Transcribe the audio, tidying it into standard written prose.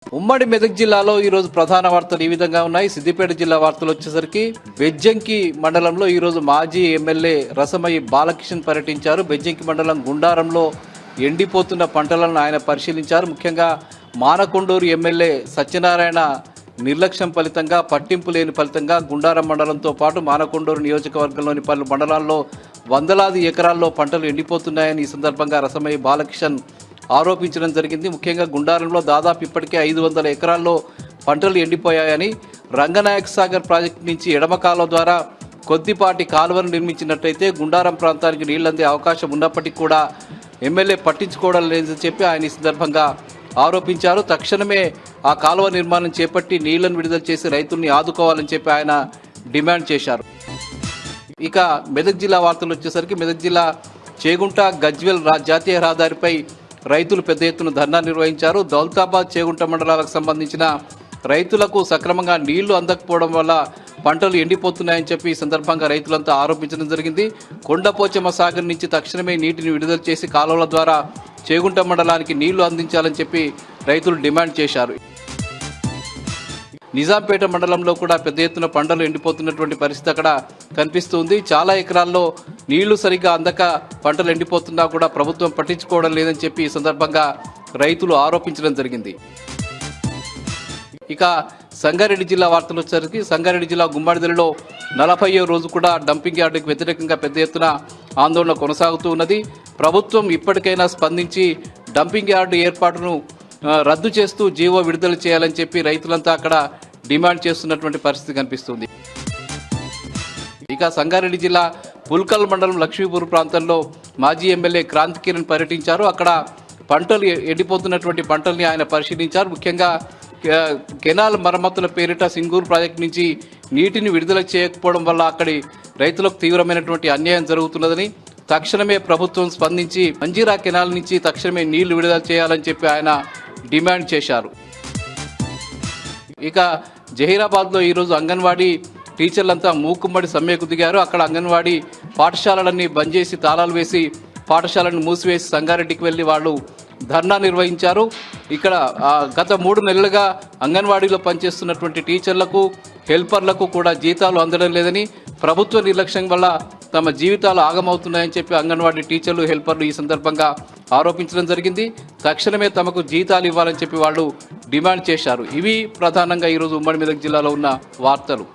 ఉమ్మడి మెదక్ జిల్లాలో ఈ రోజు ప్రధాన వార్తలు ఈ విధంగా ఉన్నాయి. సిద్దిపేట జిల్లా వార్తలు వచ్చేసరికి బెజ్జంకి మండలంలో ఈ రోజు మాజీ ఎమ్మెల్యే రసమయ్యి బాలకిషన్ పర్యటించారు. బెజ్జంకి మండలం గుండారంలో ఎండిపోతున్న పంటలను ఆయన పరిశీలించారు. ముఖ్యంగా మానకొండూరు ఎమ్మెల్యే సత్యనారాయణ నిర్లక్ష్యం ఫలితంగా, పట్టింపు లేని ఫలితంగా గుండారం మండలంతో పాటు మానకొండూరు నియోజకవర్గంలోని పలు మండలాల్లో వందలాది ఎకరాల్లో పంటలు ఎండిపోతున్నాయని ఈ సందర్భంగా రసమయ్యి బాలకిషన్ ఆరోపించడం జరిగింది. ముఖ్యంగా గుండారంలో దాదాపు ఇప్పటికే 500 ఎకరాల్లో పంటలు ఎండిపోయాయని, రంగనాయక సాగర్ ప్రాజెక్టు నుంచి ఎడమ కాలువ ద్వారా కొద్దిపాటి కాలువను నిర్మించినట్టయితే గుండారం ప్రాంతానికి నీళ్లందే అవకాశం ఉన్నప్పటికీ కూడా ఎమ్మెల్యే పట్టించుకోవడం లేదని చెప్పి ఆయన ఈ సందర్భంగా ఆరోపించారు. తక్షణమే ఆ కాలువ నిర్మాణం చేపట్టి నీళ్లను విడుదల చేసి రైతుల్ని ఆదుకోవాలని చెప్పి ఆయన డిమాండ్ చేశారు. ఇక మెదక్ జిల్లా వార్తలు వచ్చేసరికి మెదక్ జిల్లా చేగుంట గజ్వెల్ జాతీయ రహదారిపై రైతులు పెద్ద ఎత్తున ధర్నా నిర్వహించారు. దౌలతాబాద్ చేగుంట మండలాలకు సంబంధించిన రైతులకు సక్రమంగా నీళ్లు అందకపోవడం వల్ల పంటలు ఎండిపోతున్నాయని చెప్పి ఈ సందర్భంగా రైతులంతా ఆరోపించడం జరిగింది. కొండపోచమ్మ సాగర్ నుంచి తక్షణమే నీటిని విడుదల చేసి కాలువల ద్వారా చేగుంట మండలానికి నీళ్లు అందించాలని చెప్పి రైతులు డిమాండ్ చేశారు. నిజాంపేట మండలంలో కూడా పెద్ద ఎత్తున పంటలు ఎండిపోతున్నటువంటి పరిస్థితి అక్కడ కనిపిస్తుంది. చాలా ఎకరాల్లో నీళ్లు సరిగ్గా అందక పంటలు ఎండిపోతున్నా కూడా ప్రభుత్వం పట్టించుకోవడం లేదని చెప్పి ఈ సందర్భంగా రైతులు ఆరోపించడం జరిగింది. ఇక సంగారెడ్డి జిల్లా వార్తలు వచ్చేసరికి సంగారెడ్డి జిల్లా గుమ్మడిదలలో 40వ రోజు కూడా డంపింగ్ యార్డుకు వ్యతిరేకంగా పెద్ద ఎత్తున ఆందోళన కొనసాగుతూ ఉన్నది. ప్రభుత్వం ఇప్పటికైనా స్పందించి డంపింగ్ యార్డు ఏర్పాటును రద్దు చేస్తూ జీవో విడుదల చేయాలని చెప్పి రైతులంతా అక్కడ డిమాండ్ చేస్తున్నటువంటి పరిస్థితి కనిపిస్తుంది. ఇక సంగారెడ్డి జిల్లా పుల్కల్ మండలం లక్ష్మీపూర్ ప్రాంతంలో మాజీ ఎమ్మెల్యే క్రాంతి కిరణ్ పర్యటించారు. అక్కడ పంటలు ఎండిపోతున్నటువంటి పంటల్ని ఆయన పరిశీలించారు. ముఖ్యంగా కెనాల్ మరమ్మతుల పేరిట సింగూరు ప్రాజెక్టు నుంచి నీటిని విడుదల చేయకపోవడం వల్ల అక్కడి రైతులకు తీవ్రమైనటువంటి అన్యాయం జరుగుతున్నదని, తక్షణమే ప్రభుత్వం స్పందించి మంజీరా కెనాల్ నుంచి తక్షణమే నీళ్లు విడుదల చేయాలని చెప్పి ఆయన డిమాండ్ చేశారు. ఇక జహీరాబాద్లో ఈరోజు అంగన్వాడీ టీచర్లంతా మూకుమ్మడి సమ్మెకు దిగారు. అక్కడ అంగన్వాడీ పాఠశాలలన్నీ బంద్ చేసి తాళాలు వేసి పాఠశాలను మూసివేసి సంగారెడ్డికి వెళ్లి వాళ్ళు ధర్నా నిర్వహించారు. ఇక్కడ గత 3 నెలలుగా అంగన్వాడీలో పనిచేస్తున్నటువంటి టీచర్లకు, హెల్పర్లకు కూడా జీతాలు అందడం లేదని, ప్రభుత్వ నిర్లక్ష్యం వల్ల తమ జీవితాలు ఆగమవుతున్నాయని చెప్పి అంగన్వాడీ టీచర్లు, హెల్పర్లు ఈ సందర్భంగా ఆరోపించడం జరిగింది. తక్షణమే తమకు జీతాలు ఇవ్వాలని చెప్పి వాళ్ళు డిమాండ్ చేశారు. ఇవి ప్రధానంగా ఈరోజు ఉమ్మడి మెదక్ జిల్లాలో ఉన్న వార్తలు.